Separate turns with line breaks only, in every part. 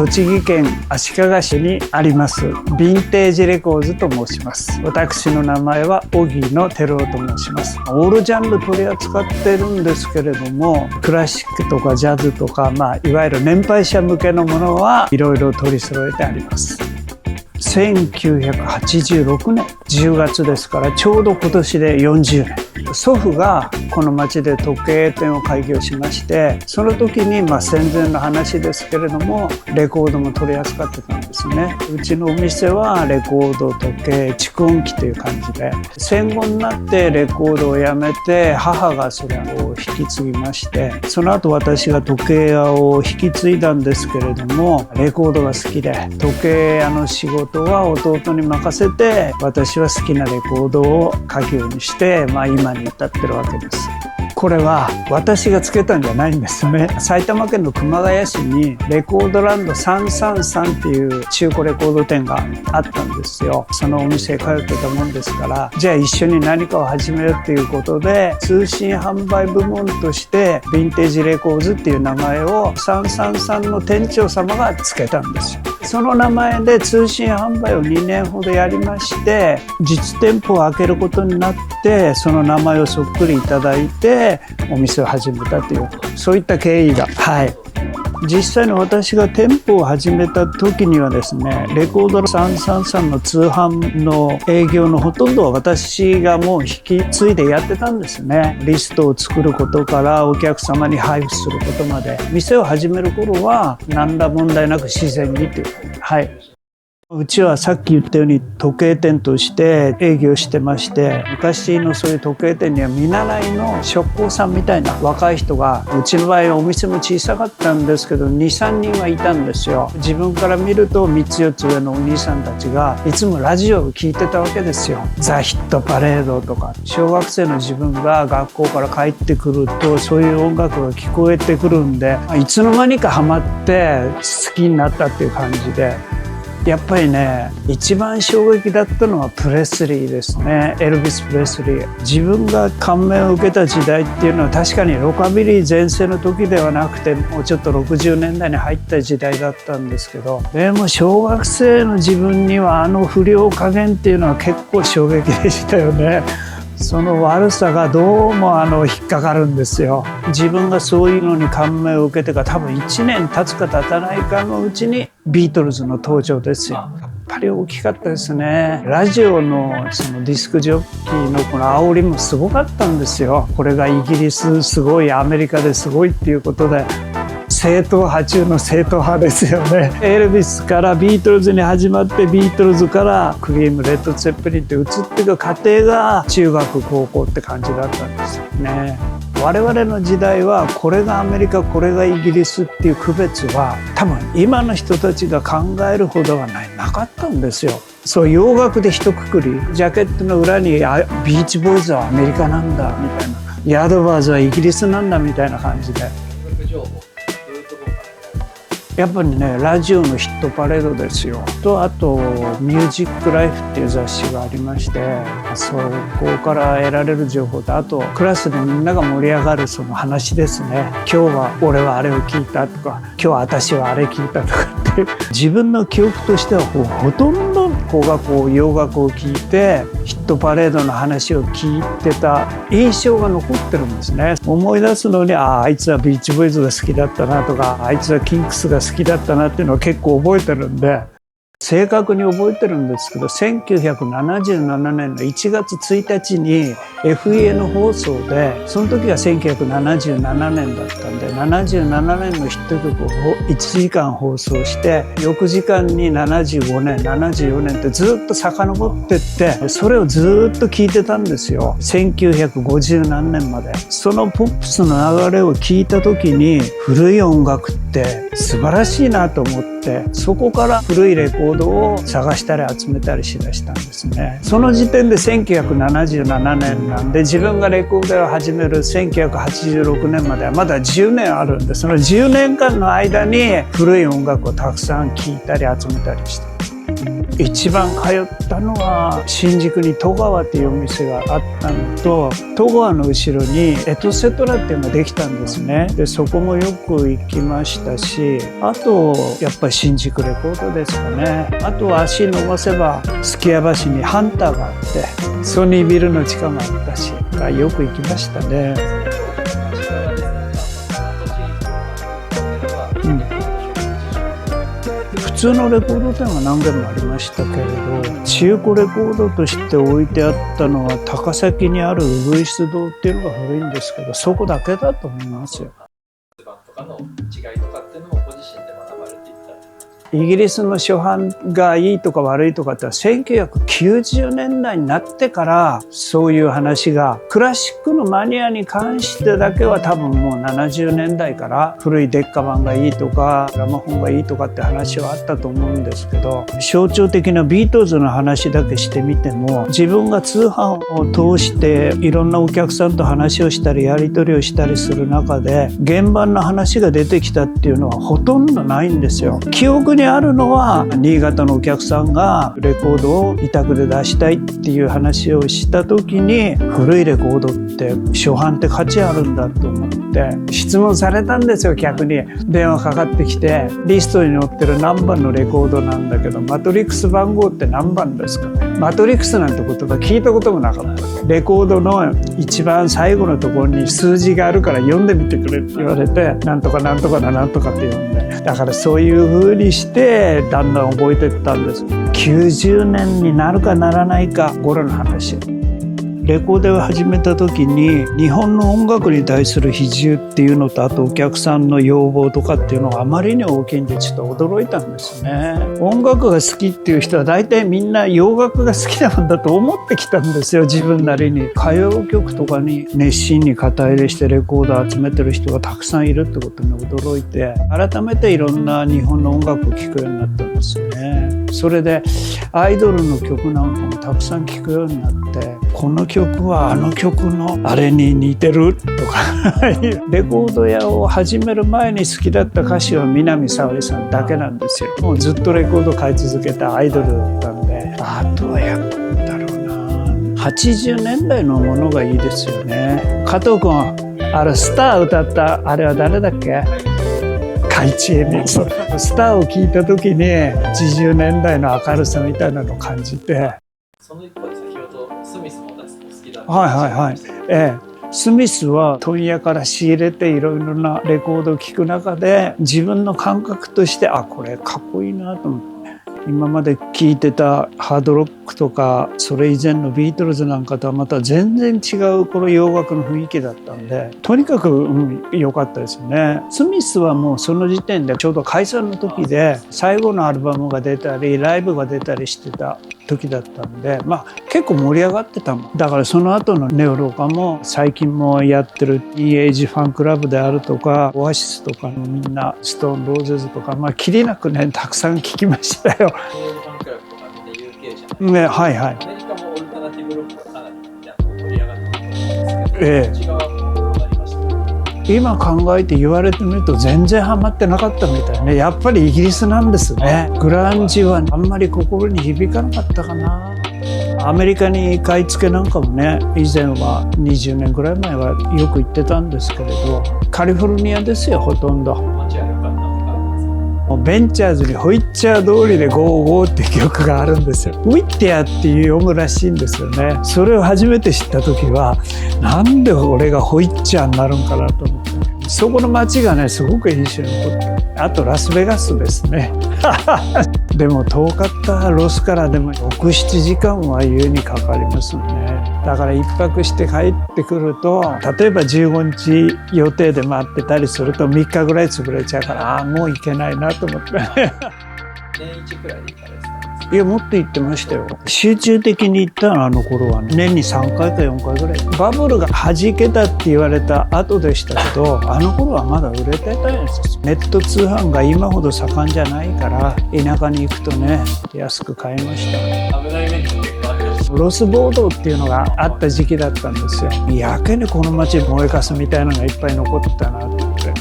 栃木県足利市にありますヴィンテージレコーズと申します。私の名前は荻野照夫と申します。オールジャンル取り扱ってるんですけれども、クラシックとかジャズとか、いわゆる年配者向けのものはいろいろ取り揃えてあります。1986年10月ですから、ちょうど今年で40年。祖父がこの町で時計店を開業しまして、その時に戦前の話ですけれども、レコードも取り扱ってたんですね。うちのお店はレコード、時計、蓄音機という感じで、戦後になってレコードをやめて母がそれを引き継ぎまして、その後私が時計屋を引き継いだんですけれども、レコードが好きで時計屋の仕事は弟に任せて、私は好きなレコードを家業にして、今に至ってるわけです。これは私がつけたんじゃないんですよね。埼玉県の熊谷市にレコードランド333っていう中古レコード店があったんですよ。そのお店へ通ってたもんですから、じゃあ一緒に何かを始めるっていうことで、通信販売部門としてヴィンテージレコーズっていう名前を333の店長様がつけたんですよ。その名前で通信販売を2年ほどやりまして、実店舗を開けることになって、その名前をそっくりいただいてお店を始めたという、そういった経緯が、実際の私が店舗を始めた時にはですね、レコード333の通販の営業のほとんどは私がもう引き継いでやってたんですね。リストを作ることからお客様に配布することまで、店を始める頃は何ら問題なく自然にという、うちはさっき言ったように時計店として営業してまして、昔のそういう時計店には見習いの職工さんみたいな若い人が、うちの場合はお店も小さかったんですけど 2,3 人はいたんですよ。自分から見ると3つ4つ上のお兄さんたちがいつもラジオを聞いてたわけですよ。ザ・ヒットパレードとか。小学生の自分が学校から帰ってくるとそういう音楽が聞こえてくるんで、いつの間にかハマって好きになったっていう感じで、やっぱりね、一番衝撃だったのはプレスリーですね。エルヴィス・プレスリー。自分が感銘を受けた時代っていうのは確かにロカビリー全盛の時ではなくて、もうちょっと60年代に入った時代だったんですけど、でも小学生の自分にはあの不良加減っていうのは結構衝撃でしたよね。その悪さがどうも引っかかるんですよ。自分がそういうのに感銘を受けてから多分1年経つか経たないかのうちにビートルズの登場ですよ。やっぱり大きかったですね。ラジオのそのディスクジョッキーのこの煽りもすごかったんですよ。これがイギリスすごい、アメリカですごいっていうことで、正統派中の正統派ですよね。エルヴィスからビートルズに始まって、ビートルズからクリーム、レッド・ツェッペリンって移っていく過程が中学高校って感じだったんですよね。我々の時代はこれがアメリカ、これがイギリスっていう区別は多分今の人たちが考えるほどはなかったんですよ。そう洋楽で一括り、ジャケットの裏にビーチボーイズはアメリカなんだみたいな、ヤドバーズはイギリスなんだみたいな感じで。やっぱりね、ラジオのヒットパレードですよ。とあとミュージックライフっていう雑誌がありまして、そこから得られる情報と、あとクラスでみんなが盛り上がるその話ですね。今日は俺はあれを聞いたとか、今日は私はあれ聞いたとかって自分の記憶としてはほとんど邦楽洋楽を聞いて、ヒットパレードの話を聞いてた印象が残ってるんですね。思い出すのに、あいつはビーチボーイズが好きだったなとか、あいつはキンクスが好きだったなっていうのは結構覚えてるんで、正確に覚えてるんですけど、1977年の1月1日に FEN 放送で、その時が1977年だったんで、77年のヒット曲を1時間放送して、翌時間に75年、74年ってずっと遡ってって、それをずっと聞いてたんですよ。1950何年まで。そのポップスの流れを聞いた時に、古い音楽って素晴らしいなと思って、そこから古いレコードを探したり集めたりしだしたんですね。その時点で1977年なんで、自分がレコードを始める1986年まではまだ10年あるんで、その10年間の間に古い音楽をたくさん聴いたり集めたりした。一番通ったのは新宿に戸川っていうお店があったのと、戸川の後ろにエトセトラっていうのができたんですね。でそこもよく行きましたし、あとやっぱり新宿レコードですかね。あとは足伸ばせばすき家橋にハンターがあって、ソニービルの地下もあったし、よく行きましたね。普通のレコード店は何軒もありましたけれど、中古レコードとして置いてあったのは高崎にあるウグイス堂っていうのが古いんですけど、そこだけだと思いますよ。
とかの違いとかっていうのもご自身で学ばれていった。
イギリスの初版がいいとか悪いとかって1990年代になってからそういう話が、クラシックのマニアに関してだけは多分もう70年代から古いデッカ版がいいとかグラマフォンがいいとかって話はあったと思うんですけど、象徴的なビートルズの話だけしてみても、自分が通販を通していろんなお客さんと話をしたりやり取りをしたりする中で原版の話が出てきたっていうのはほとんどないんですよ。記憶にあるのは新潟のお客さんがレコードを委託で出したいっていう話をした時に、古いレコードって初版って価値あるんだと思って質問されたんですよ。客に電話かかってきて、リストに載ってる何番のレコードなんだけどマトリックス番号って何番ですか。マトリックスなんて言葉聞いたこともなかった。レコードの一番最後のところに数字があるから読んでみてくれって言われて、なんとかなんとかだなんとかって読んで、だからそういう風にしてだんだん覚えていったんです。90年になるかならないか頃の話。レコードを始めた時に日本の音楽に対する比重っていうのと、あとお客さんの要望とかっていうのがあまりに大きいんでちょっと驚いたんですね。音楽が好きっていう人は大体みんな洋楽が好きなんだと思ってきたんですよ、自分なりに。歌謡曲とかに熱心に肩入れしてレコードを集めてる人がたくさんいるってことに驚いて、改めていろんな日本の音楽を聴くようになったんですよね。それでアイドルの曲なんかもたくさん聴くようになって、この曲はあの曲のあれに似てるとかレコード屋を始める前に好きだった歌手は南沙織さんだけなんですよ。もうずっとレコード買い続けたアイドルだったんで。あとはやっぱだろうな、80年代のものがいいですよね。加藤君、スター歌ったあれは誰だっけ、海地恵美。スターを聴いた時に80年代の明るさみたいなのを感じて。
その一方で先ほどスミスも好きだった。
はいはいはい。スミスは問屋から仕入れていろいろなレコードを聴く中で自分の感覚として、これかっこいいなと思って。今まで聴いてたハードロックとかそれ以前のビートルズなんかとはまた全然違うこの洋楽の雰囲気だったんで、とにかく良かったですよね。スミスはもうその時点でちょうど解散の時で最後のアルバムが出たりライブが出たりしてた時だったんで、結構盛り上がってたもん。だからその後のネオロカも最近もやってるニーエイジファンクラブであるとかオアシスとかのみんなストーンローゼズとかきりなくねたくさん聴きましたよ。
ファンクラブとかみんな UK じゃない
ね、はいはい。
アメリカもオルタナティブロックがかなり盛り上がってると思うんですけど、こっち側もありました。
今考えて言われてみると全然ハマってなかったみたいね。やっぱりイギリスなんですね。グランジはあんまり心に響かなかったかな。アメリカに買い付けなんかもね、以前は20年ぐらい前はよく行ってたんですけれど、カリフォルニアですよほとんど。ベンチャーズにホイッチャー通りでゴーゴーっていう曲があるんですよ。ウィッティアっていう読むらしいんですよね。それを初めて知った時はなんで俺がホイッチャーになるんかなと思って、そこの街がねすごく印象に残って、あとラスベガスですねでも遠かったロスからでも 6,7 時間は優にかかりますよね。だから一泊して帰ってくると、例えば15日予定で待ってたりすると3日ぐらい潰れちゃうから、もう行けないなと思って
年一くらいで行かれてたんですか？
いやもっと行ってましたよ。集中的に行ったのは頃は、年に3回か4回ぐらい。バブルが弾けたって言われた後でしたけど、頃はまだ売れてたんですよ。ネット通販が今ほど盛んじゃないから田舎に行くとね安く買いました。
危ない目にも結構ありました。
ロス暴動っていうのがあった時期だったんですよ。やけにこの街燃えかすみたいなのがいっぱい残ってたなと思って。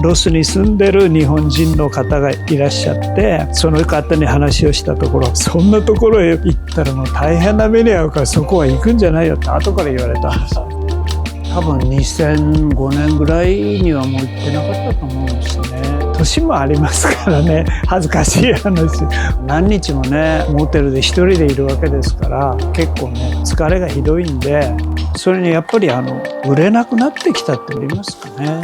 ロスに住んでる日本人の方がいらっしゃって、その方に話をしたところ、そんなところへ行ったらもう大変な目に遭うからそこは行くんじゃないよって後から言われたんです。多分2005年ぐらいにはもう行ってなかったと思うんですね。年もありますからね、恥ずかしい話。何日もねモテルで一人でいるわけですから、結構ね疲れがひどいんで、それにやっぱり売れなくなってきたって言いますかね。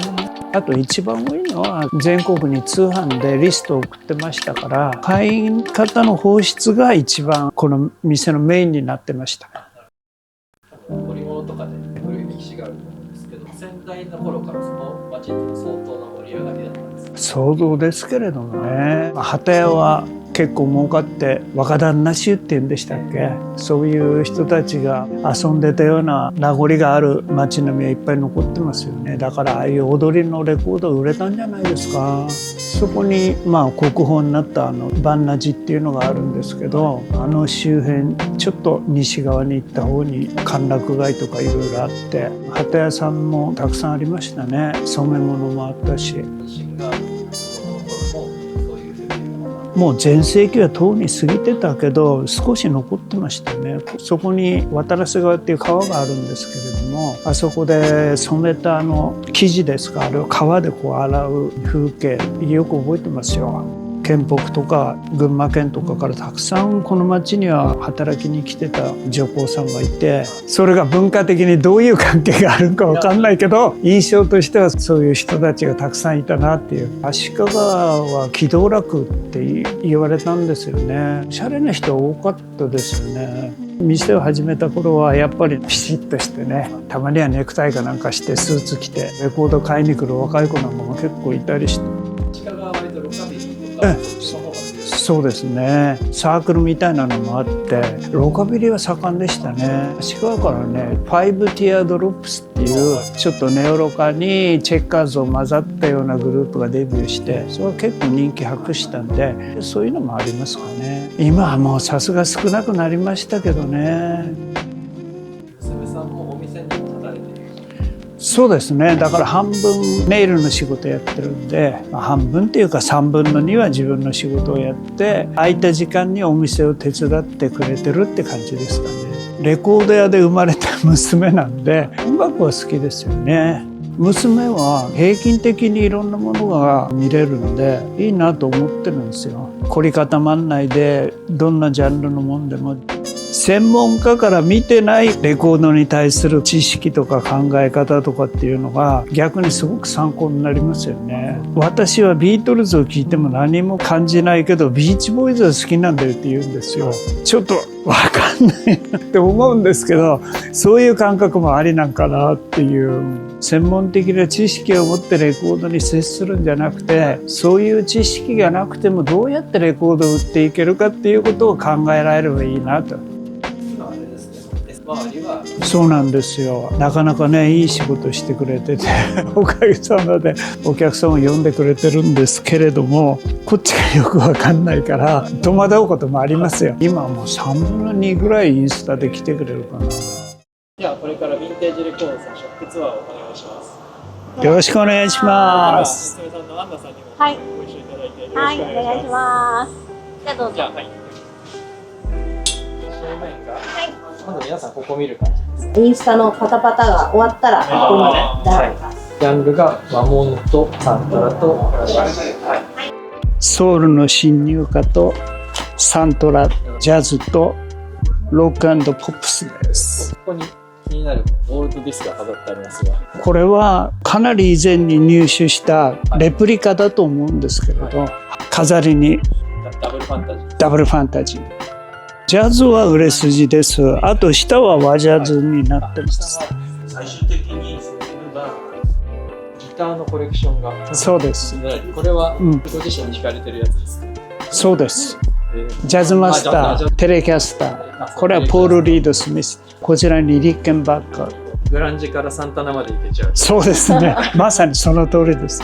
あと一番多いのは全国に通販でリストを送ってましたから、会員方の放出が一番この店のメインになってました。
織物とかで古い歴史があると思うんですけど、先代の頃からその町って相当な盛り上がりだったんですか？
想像ですけれどもね、旗屋は結構儲かって若旦那衆っていうんでしたっけ、そういう人たちが遊んでたような名残がある街並みはいっぱい残ってますよね。だからああいう踊りのレコード売れたんじゃないですか。そこに国宝になった万那寺っていうのがあるんですけど、周辺ちょっと西側に行った方に歓楽街とかいろいろあって、旗屋さんもたくさんありましたね。染め物もあったし。もう全盛期はとうに過ぎてたけど少し残ってましたね。そこに渡良瀬川っていう川があるんですけれども、あそこで染めた生地ですか、あれを川で洗う風景よく覚えてますよ。県北とか群馬県とかからたくさんこの町には働きに来てた女工さんがいて、それが文化的にどういう関係があるか分かんないけど、印象としてはそういう人たちがたくさんいたなっていう。足利は気道楽って言われたんですよね。おしゃれな人多かったですよね。店を始めた頃はやっぱりピシッとしてね、たまにはネクタイかなんかしてスーツ着てレコード買いに来る若い子なんかも結構いたりして。
足利は割とロカビリー
そうですね、サークルみたいなのもあってロカビリーは盛んでしたね。足利からねファイブティアドロップスっていうちょっとネオロカにチェッカーズを混ざったようなグループがデビューして、それは結構人気博したんで、そういうのもありますかね。今はもうさすが少なくなりましたけどね。
娘さんもお店に働いている？
そうですね、だから半分ネイルの仕事やってるんで、半分っていうか3分の2は自分の仕事をやって、空いた時間にお店を手伝ってくれてるって感じですかね。レコード屋で生まれた娘なんで音楽は好きですよね。娘は平均的にいろんなものが見れるんでいいなと思ってるんですよ。凝り固まんないでどんなジャンルのもんでも、専門家から見てないレコードに対する知識とか考え方とかっていうのが逆にすごく参考になりますよね。私はビートルズを聴いても何も感じないけどビーチボーイズは好きなんだよって言うんですよ。ちょっと分かんないなって思うんですけど、そういう感覚もありなんかなっていう。専門的な知識を持ってレコードに接するんじゃなくて、そういう知識がなくてもどうやってレコードを売っていけるかっていうことを考えられればいいなと。そうなんですよ。なかなかねいい仕事してくれてておかげさまでお客さんを呼んでくれてるんですけれども、こっちがよくわかんないから戸惑うこともありますよ。今はもう3分の2ぐらいインスタで来てくれるかな。
じゃあこれからヴィンテージレコードさんショップツアーをお願いします。
よろしくお願いします。
娘さんのアンナさんにもご一緒いただいてよろしくお
はい、
願いします。
お願いします。じゃあどうぞ。
じゃあはい。正面が、まず皆さんここ見る感じですか。
インスタのパタパタが終わったらここに。
ジャンルが和物とサントラとクラシック。
ソウルの新入歌とサントラ、ジャズとロック&ポップスです。
ここに気になるオールドディスクが飾ってありますが、
これはかなり以前に入手したレプリカだと思うんですけれど、飾りに
ダブルファンタジー。
ダブルファンタジー。ジャズは売れ筋です。あと下は和ジャズになってます。
最終的にギターのコレクションが。
そうです。
これはご自身に惹かれてるやつですか。
そうです。ジャズマスター、テレキャスター。これはポール・リード・スミス。こちらにリッケンバッカー。
グランジからサンタナまで行けちゃう。
そうですね。まさにその通りです。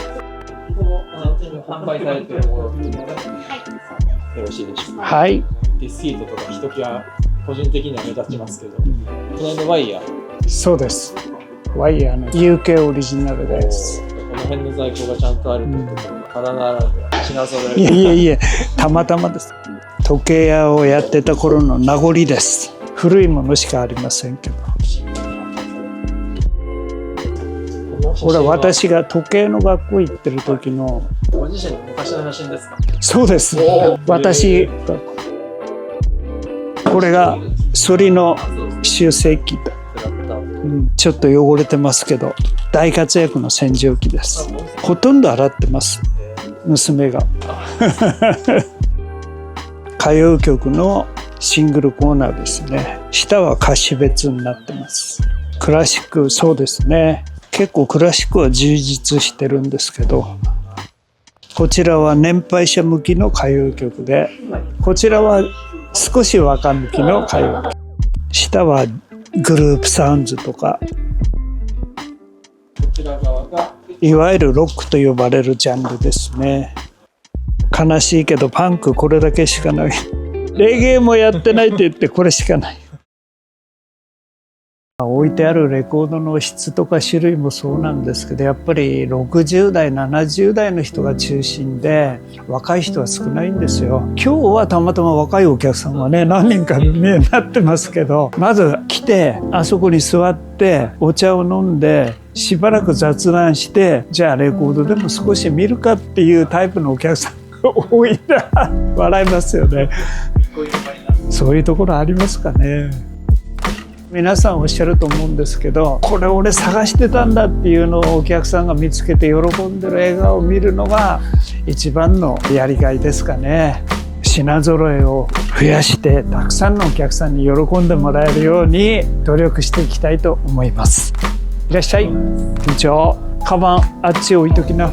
販売されているものよろしいでしょうか。
はい。
ディスキートとかひときわ個人的には目立ちますけど、この辺のワイヤー。
そうです。ワイヤーの UK オリジナルです。
ここの辺の在庫がちゃんとあるっていうところがただならぬ品揃え。
いえいえいえ、たまたまです。時計屋をやってた頃の名残です。古いものしかありませんけど。これは私が時計の学校行ってる時の。
ご自身の昔の写真ですか？
そうです。私がこれがそりの修正機と、ちょっと汚れてますけど大活躍の洗浄機です。ほとんど洗ってます、娘が。歌謡曲のシングルコーナーですね。下は歌詞別になってます。クラシック、そうですね。結構クラシックは充実してるんですけど、こちらは年配者向きの歌謡曲で、こちらは少し若向きの歌謡曲。下はグループサウンズとか、いわゆるロックと呼ばれるジャンルですね。悲しいけどパンクこれだけしかない。レゲエもやってないって言ってこれしかない。置いてあるレコードの質とか種類もそうなんですけど、やっぱり60代70代の人が中心で若い人は少ないんですよ。今日はたまたま若いお客さんはね何人かねなってますけど、まず来てあそこに座ってお茶を飲んでしばらく雑談して、じゃあレコードでも少し見るかっていうタイプのお客さんが多いな。笑いますよね。そういうところありますかね。皆さんおっしゃると思うんですけど、これ俺探してたんだっていうのをお客さんが見つけて喜んでる笑顔を見るのが一番のやりがいですかね。品揃えを増やしてたくさんのお客さんに喜んでもらえるように努力していきたいと思います。いらっしゃい。部長、カバンあっち置いときな。